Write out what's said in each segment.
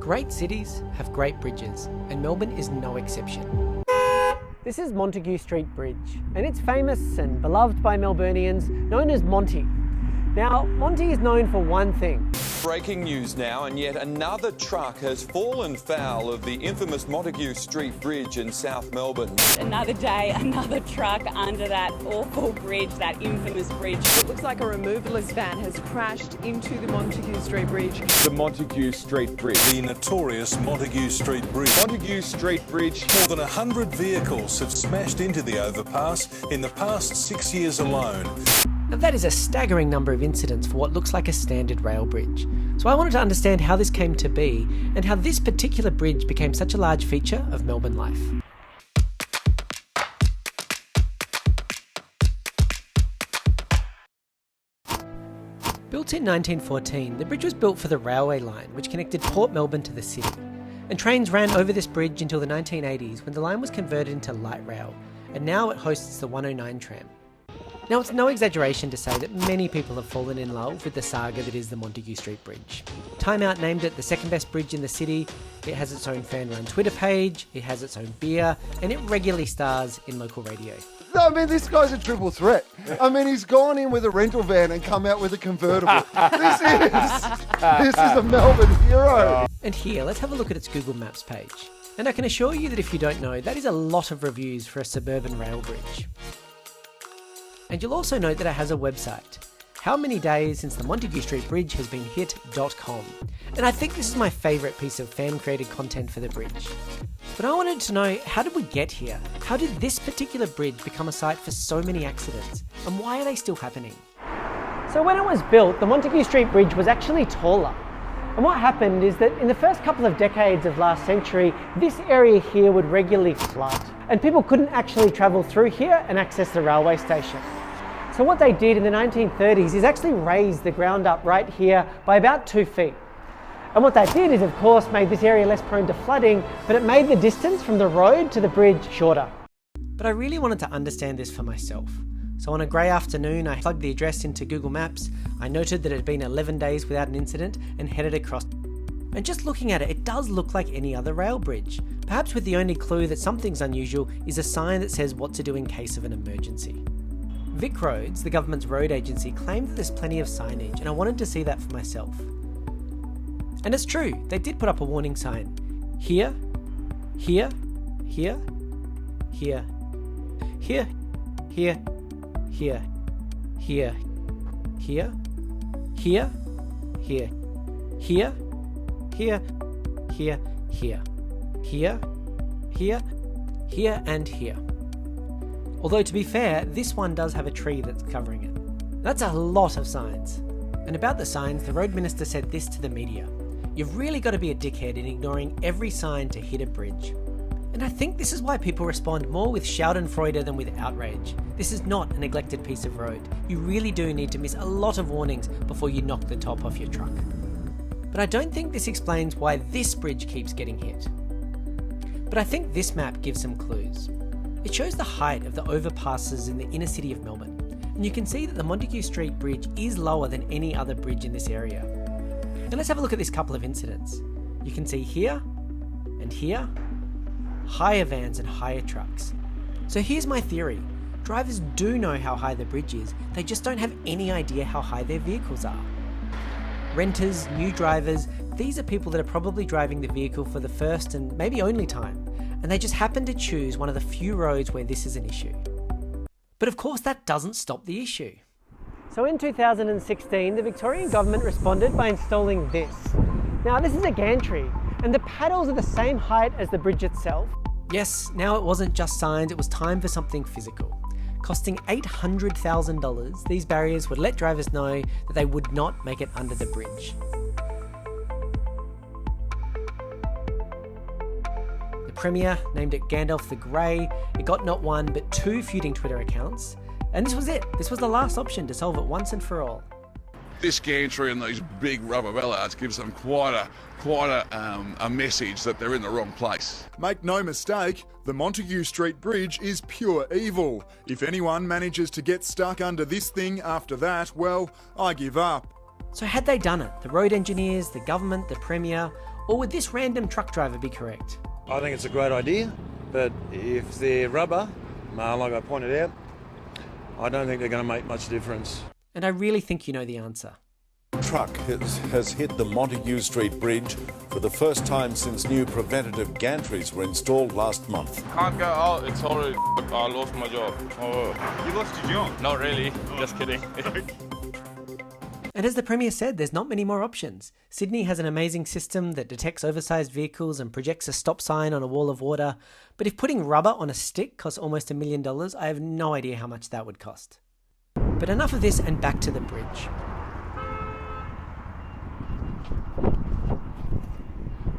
Great cities have great bridges, and Melbourne is no exception. This is Montague Street Bridge, and it's famous and beloved by Melburnians, known as Monty. Now, Monty is known for one thing. Breaking news now, and yet another truck has fallen foul of the infamous Montague Street Bridge in South Melbourne. Another day, another truck under that awful bridge, that infamous bridge. It looks like a removalist van has crashed into the Montague Street Bridge. The Montague Street Bridge. The notorious Montague Street Bridge. Montague Street Bridge. More than 100 vehicles have smashed into the overpass in the past 6 years alone. Now that is a staggering number of incidents for what looks like a standard rail bridge. So I wanted to understand how this came to be and how this particular bridge became such a large feature of Melbourne life. Built in 1914, the bridge was built for the railway line which connected Port Melbourne to the city. And trains ran over this bridge until the 1980s when the line was converted into light rail, and now it hosts the 109 tram. Now, it's no exaggeration to say that many people have fallen in love with the saga that is the Montague Street Bridge. Time Out named it the second best bridge in the city. It has its own fan-run Twitter page, it has its own beer, and it regularly stars in local radio. I mean, this guy's a triple threat. I mean, he's gone in with a rental van and come out with a convertible. This is a Melbourne hero. And here, let's have a look at its Google Maps page. And I can assure you that if you don't know, that is a lot of reviews for a suburban rail bridge. And you'll also note that it has a website, how many days since the Montague Street Bridge has been hit.com. And I think this is my favourite piece of fan-created content for the bridge. But I wanted to know, how did we get here? How did this particular bridge become a site for so many accidents? And why are they still happening? So when it was built, the Montague Street Bridge was actually taller. And what happened is that in the first couple of decades of last century, this area here would regularly flood. And people couldn't actually travel through here and access the railway station. So what they did in the 1930s is actually raise the ground up right here by about 2 feet. And what that did is, of course, made this area less prone to flooding, but it made the distance from the road to the bridge shorter. But I really wanted to understand this for myself. So on a grey afternoon, I plugged the address into Google Maps. I noted that it had been 11 days without an incident and headed across. And just looking at it, it does look like any other rail bridge. Perhaps with the only clue that something's unusual is a sign that says what to do in case of an emergency. Vic Roads, the government's road agency, claimed that there's plenty of signage, and I wanted to see that for myself. And it's true, they did put up a warning sign. Here, here, here, here, here, here, here, here, here, here, here, here, here, here, here, here, here, and here. Although to be fair, this one does have a tree that's covering it. That's a lot of signs. And about the signs, the road minister said this to the media. You've really got to be a dickhead in ignoring every sign to hit a bridge. And I think this is why people respond more with schadenfreude than with outrage. This is not a neglected piece of road. You really do need to miss a lot of warnings before you knock the top off your truck. But I don't think this explains why this bridge keeps getting hit. But I think this map gives some clues. It shows the height of the overpasses in the inner city of Melbourne, and you can see that the Montague Street Bridge is lower than any other bridge in this area. And let's have a look at this couple of incidents. You can see here and here, higher vans and higher trucks. So here's my theory. Drivers do know how high the bridge is, they just don't have any idea how high their vehicles are. Renters, new drivers, these are people that are probably driving the vehicle for the first and maybe only time, and they just happen to choose one of the few roads where this is an issue. But of course that doesn't stop the issue. So in 2016, the Victorian government responded by installing this. Now this is a gantry, and the paddles are the same height as the bridge itself. Yes, now it wasn't just signs, it was time for something physical. Costing $800,000, these barriers would let drivers know that they would not make it under the bridge. Premier named it Gandalf the Grey. It got not one but 2 feuding Twitter accounts, and this was it. This was the last option to solve it once and for all. This gantry and these big rubber ballards gives them quite a message that they're in the wrong place. Make no mistake, the Montague Street Bridge is pure evil. If anyone manages to get stuck under this thing after that, well, I give up. So had they done it, the road engineers, the government, the Premier, Or would this random truck driver be correct? I think it's a great idea, but if they're rubber, like I pointed out, I don't think they're going to make much difference. And I really think you know the answer. Truck has hit the Montague Street Bridge for the first time since new preventative gantries were installed last month. Can't go out, it's already I lost my job. Oh. You lost your job? Not really, just kidding. And as the Premier said, there's not many more options. Sydney has an amazing system that detects oversized vehicles and projects a stop sign on a wall of water, but if putting rubber on a stick costs almost $1 million, I have no idea how much that would cost. But enough of this and back to the bridge.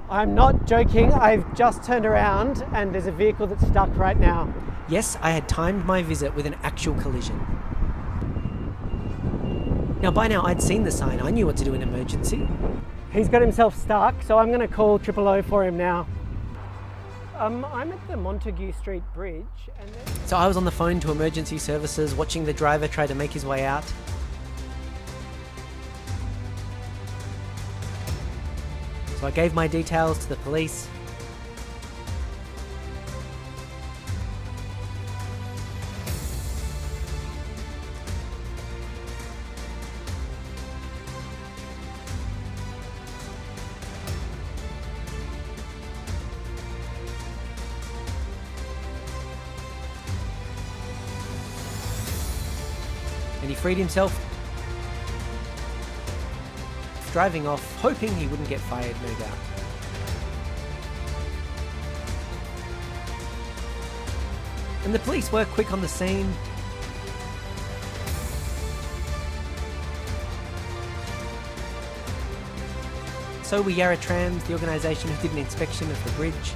I'm not joking, I've just turned around and there's a vehicle that's stuck right now. Yes, I had timed my visit with an actual collision. Now by now I'd seen the sign, I knew what to do in an emergency. He's got himself stuck, so I'm going to call 000 for him now. I'm at the Montague Street Bridge and So I was on the phone to emergency services watching the driver try to make his way out. So I gave my details to the police. And he freed himself, driving off, hoping he wouldn't get fired, no doubt. And the police were quick on the scene. So were Yarra Trams, the organisation who did an inspection of the bridge.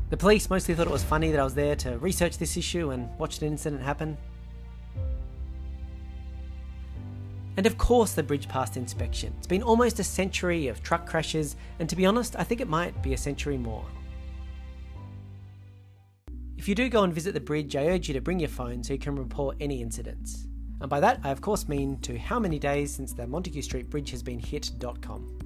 The police mostly thought it was funny that I was there to research this issue and watch an incident happen. And of course the bridge passed inspection. It's been almost a century of truck crashes, and to be honest, I think it might be a century more. If you do go and visit the bridge, I urge you to bring your phone so you can report any incidents. And by that, I of course mean to how many days since the Montague Street Bridge has been hit.com.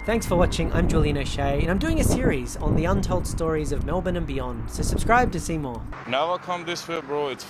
Thanks for watching, I'm Julian O'Shea, and I'm doing a series on the untold stories of Melbourne and beyond, so subscribe to see more. Never come this way, bro, it's